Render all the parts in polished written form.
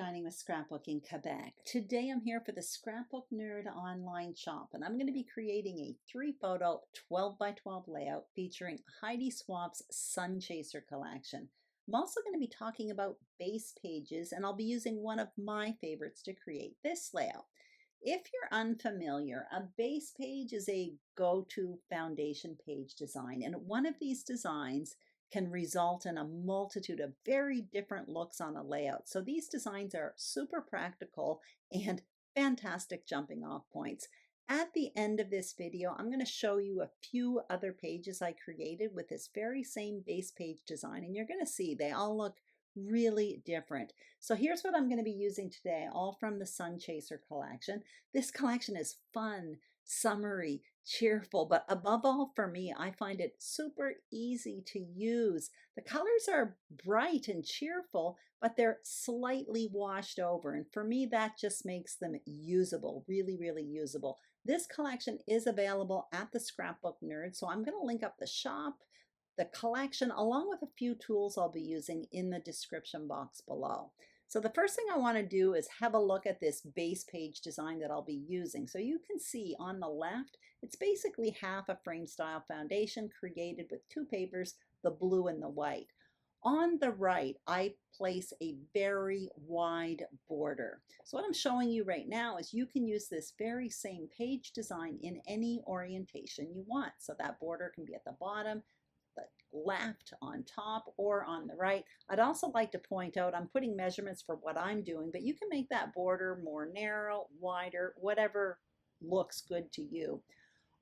Shining with Scrapbooking Quebec. Today I'm here for the Scrapbook Nerd Online Shop, and I'm going to be creating a 3-photo 12 by 12 layout featuring Heidi Swapp's Sun Chaser collection. I'm also going to be talking about base pages, and I'll be using one of my favorites to create this layout. If you're unfamiliar, a base page is a go-to foundation page design, and one of these designs can result in a multitude of very different looks on a layout. So these designs are super practical and fantastic jumping off points. At the end of this video, I'm going to show you a few other pages I created with this very same base page design, and you're going to see they all look really different. So here's what I'm going to be using today, all from the Sun Chaser collection. This collection is fun, summery, cheerful, but above all for me, I find it super easy to use. The colors are bright and cheerful, but they're slightly washed over. And for me, that just makes them usable, really, really usable. This collection is available at the Scrapbook Nerd, so I'm going to link up the shop, the collection, along with a few tools I'll be using in the description box below. So the first thing I want to do is have a look at this base page design that I'll be using. So you can see on the left, it's basically half a frame style foundation created with two papers, the blue and the white. On the right, I place a very wide border. So what I'm showing you right now is you can use this very same page design in any orientation you want. So that border can be at the bottom, the left, on top, or on the right. I'd also like to point out I'm putting measurements for what I'm doing, but you can make that border more narrow, wider, whatever looks good to you.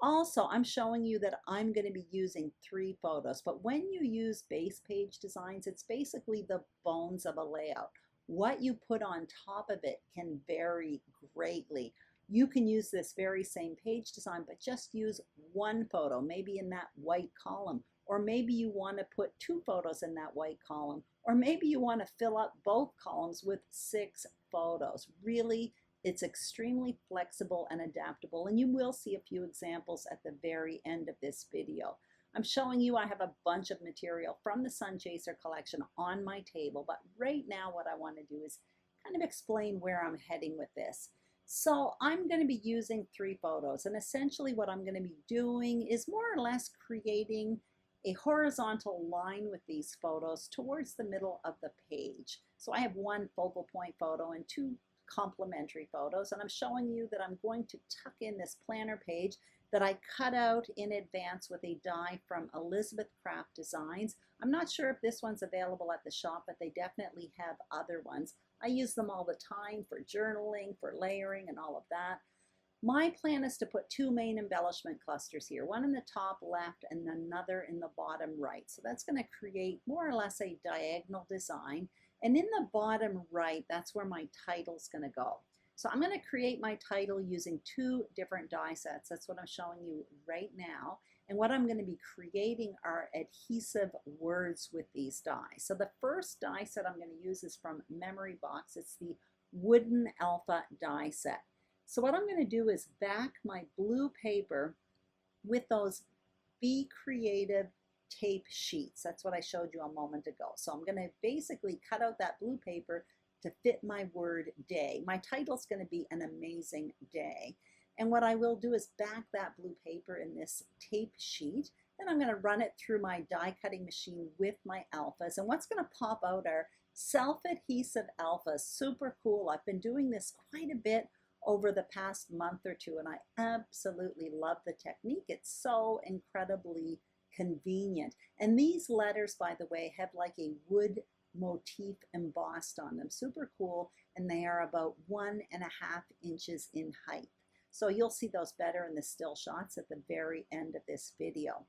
Also, I'm showing you that I'm going to be using 3 photos, but when you use base page designs, it's basically the bones of a layout. What you put on top of it can vary greatly. You can use this very same page design, but just use 1 photo, maybe in that white column, or maybe you want to put 2 photos in that white column, or maybe you want to fill up both columns with 6 photos. Really, it's extremely flexible and adaptable, and you will see a few examples at the very end of this video. I'm showing you I have a bunch of material from the Sun Chaser collection on my table, but right now what I want to do is kind of explain where I'm heading with this. So I'm going to be using 3 photos, and essentially what I'm going to be doing is more or less creating a horizontal line with these photos towards the middle of the page. So I have 1 focal point photo and 2 complementary photos, and I'm showing you that I'm going to tuck in this planner page that I cut out in advance with a die from Elizabeth Craft Designs. I'm not sure if this one's available at the shop, but they definitely have other ones. I use them all the time for journaling, for layering, and all of that. My plan is to put 2 main embellishment clusters here, one in the top left and another in the bottom right. So that's going to create more or less a diagonal design. And in the bottom right, that's where my title's going to go. So I'm going to create my title using 2 different die sets. That's what I'm showing you right now. And what I'm going to be creating are adhesive words with these die. So the first die set I'm going to use is from Memory Box. It's the Wooden Alpha die set. So what I'm going to do is back my blue paper with those Be Creative tape sheets. That's what I showed you a moment ago. So I'm going to basically cut out that blue paper to fit my word day. My title's going to be An Amazing Day. And what I will do is back that blue paper in this tape sheet. Then I'm going to run it through my die cutting machine with my alphas. And what's going to pop out are self-adhesive alphas. Super cool. I've been doing this quite a bit over the past month or 2, and I absolutely love the technique. It's so incredibly convenient. And these letters, by the way, have like a wood motif embossed on them. Super cool. And they are about 1.5 inches in height. So you'll see those better in the still shots at the very end of this video.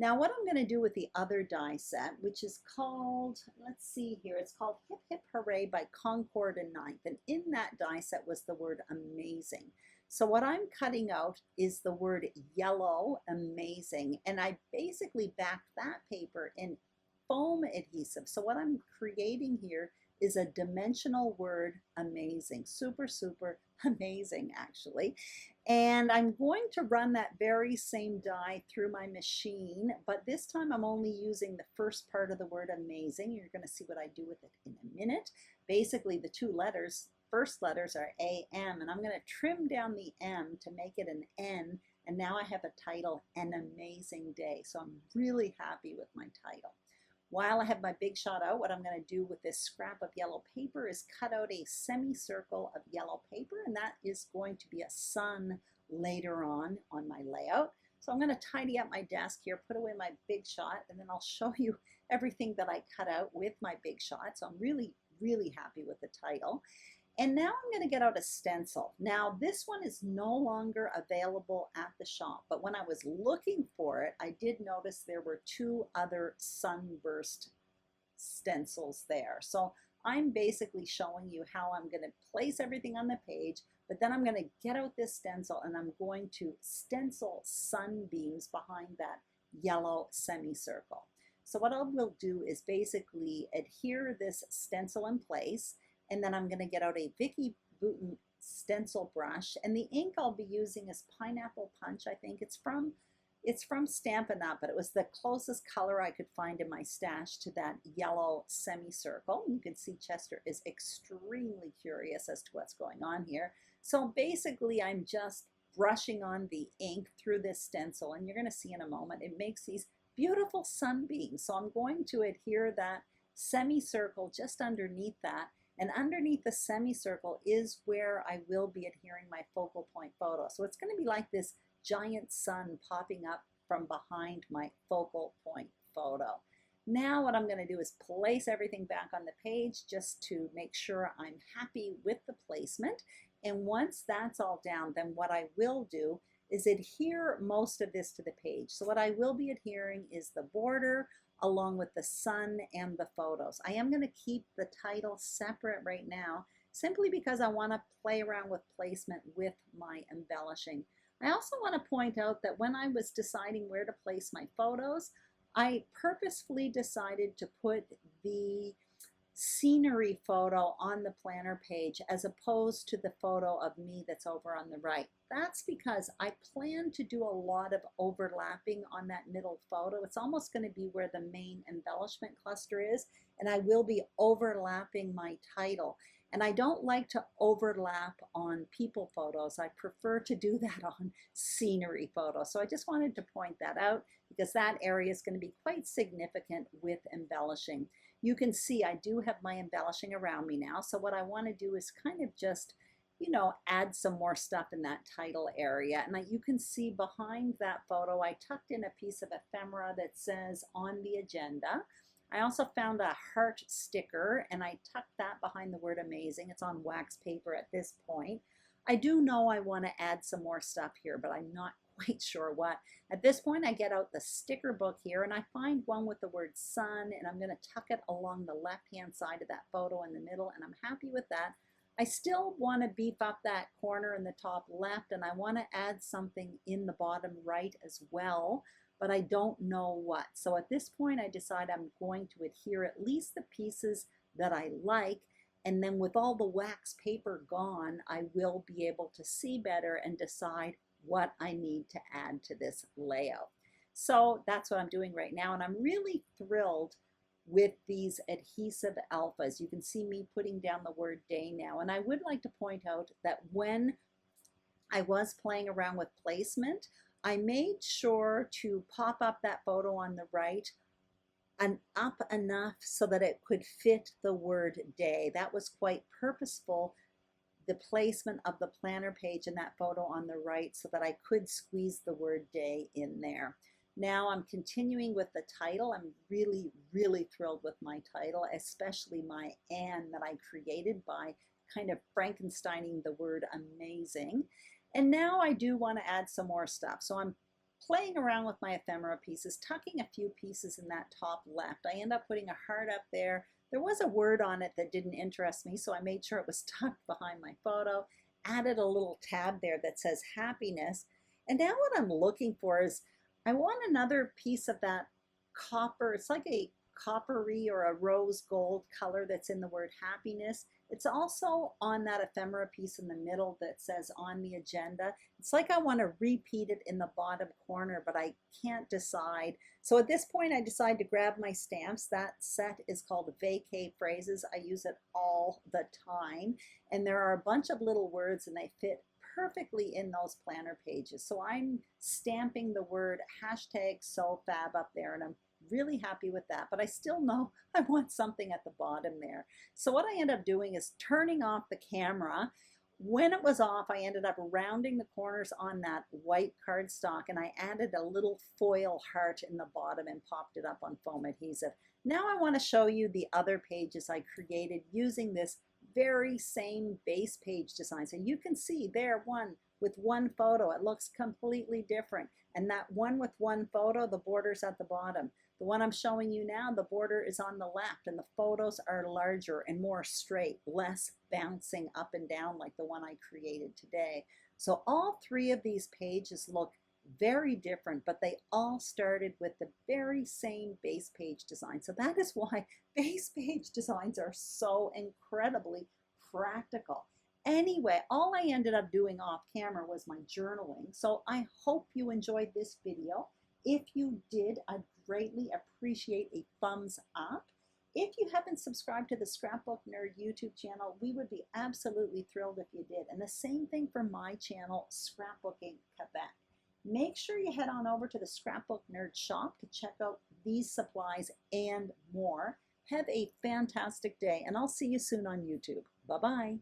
Now what I'm going to do with the other die set, which is called, let's see here, it's called Hip Hip Hooray by Concord and Ninth. And in that die set was the word amazing. So what I'm cutting out is the word yellow, amazing, and I basically backed that paper in foam adhesive. So what I'm creating here is a dimensional word, amazing, super, super amazing actually. And I'm going to run that very same die through my machine, but this time I'm only using the first part of the word amazing. You're going to see what I do with it in a minute. basically the two letters, first letters are AM, and I'm going to trim down the M to make it an N, and now I have a title, An Amazing Day. So I'm really happy with my title. While I have my big shot out, what I'm going to do with this scrap of yellow paper is cut out a semicircle of yellow paper, and that is going to be a sun later on my layout. So I'm going to tidy up my desk here, put away my big shot, and then I'll show you everything that I cut out with my big shot. So I'm really, really happy with the title. And now I'm going to get out a stencil. Now this one is no longer available at the shop, but when I was looking for it, I did notice there were two other sunburst stencils there. So I'm basically showing you how I'm going to place everything on the page, but then I'm going to get out this stencil and I'm going to stencil sunbeams behind that yellow semicircle. So what I will do is basically adhere this stencil in place, and then I'm going to get out a Vicky Bouton stencil brush, and the ink I'll be using is Pineapple Punch. I think it's from Stampin' Up, but it was the closest color I could find in my stash to that yellow semicircle. You can see Chester is extremely curious as to what's going on here. So basically I'm just brushing on the ink through this stencil, and you're going to see in a moment it makes these beautiful sunbeams. So I'm going to adhere that semicircle just underneath that, and underneath the semicircle is where I will be adhering my focal point photo. So it's going to be like this giant sun popping up from behind my focal point photo. Now what I'm going to do is place everything back on the page just to make sure I'm happy with the placement. And once that's all down, then what I will do is adhere most of this to the page. So what I will be adhering is the border along with the sun and the photos. I am going to keep the title separate right now simply because I want to play around with placement with my embellishing. I also want to point out that when I was deciding where to place my photos, I purposefully decided to put the scenery photo on the planner page as opposed to the photo of me that's over on the right. That's because I plan to do a lot of overlapping on that middle photo. It's almost going to be where the main embellishment cluster is, and I will be overlapping my title. And I don't like to overlap on people photos. I prefer to do that on scenery photos. So I just wanted to point that out because that area is going to be quite significant with embellishing. You can see I do have my embellishing around me now. So what I want to do is kind of just, you know, add some more stuff in that title area. And you can see behind that photo, I tucked in a piece of ephemera that says on the agenda. I also found a heart sticker and I tucked that behind the word amazing. It's on wax paper at this point. I do know I want to add some more stuff here, but I'm not quite sure what. At this point, I get out the sticker book here and I find one with the word sun, and I'm going to tuck it along the left-hand side of that photo in the middle, and I'm happy with that. I still want to beef up that corner in the top left, and I want to add something in the bottom right as well, but I don't know what. So at this point, I decide I'm going to adhere at least the pieces that I like, and then with all the wax paper gone, I will be able to see better and decide what I need to add to this layout. So that's what I'm doing right now, and I'm really thrilled with these adhesive alphas. You can see me putting down the word day now, and I would like to point out that when I was playing around with placement, I made sure to pop up that photo on the right and up enough so that it could fit the word day. That was quite purposeful, the placement of the planner page and that photo on the right, so that I could squeeze the word day in there. Now I'm continuing with the title. I'm really, really thrilled with my title, especially my Anne that I created by kind of Frankensteining the word amazing. And now I do want to add some more stuff. So I'm playing around with my ephemera pieces, tucking a few pieces in that top left. I end up putting a heart up there. There was a word on it that didn't interest me, so I made sure it was tucked behind my photo, added a little tab there that says happiness. And now what I'm looking for is I want another piece of that copper. It's like a coppery or a rose gold color that's in the word happiness. It's also on that ephemera piece in the middle that says on the agenda. It's like I want to repeat it in the bottom corner, but I can't decide. So at this point, I decide to grab my stamps. That set is called Vacay Phrases. I use it all the time. And there are a bunch of little words and they fit perfectly in those planner pages. So I'm stamping the word #SoFab up there, and I'm really happy with that, but I still know I want something at the bottom there. So what I end up doing is turning off the camera. When it was off, I ended up rounding the corners on that white cardstock, and I added a little foil heart in the bottom and popped it up on foam adhesive. Now I want to show you the other pages I created using this very same base page design. So you can see there one with one photo, it looks completely different. And that one with one photo, the border's at the bottom. The one I'm showing you now, the border is on the left and the photos are larger and more straight, less bouncing up and down like the one I created today. So all three of these pages look very different, but they all started with the very same base page design. So that is why base page designs are so incredibly practical. Anyway, all I ended up doing off camera was my journaling. So I hope you enjoyed this video. If you did, I'd greatly appreciate a thumbs up. If you haven't subscribed to the Scrapbook Nerd YouTube channel, we would be absolutely thrilled if you did. And the same thing for my channel, Scrapbooking Quebec. Make sure you head on over to the Scrapbook Nerd Shop to check out these supplies and more. Have a fantastic day, and I'll see you soon on YouTube. Bye-bye.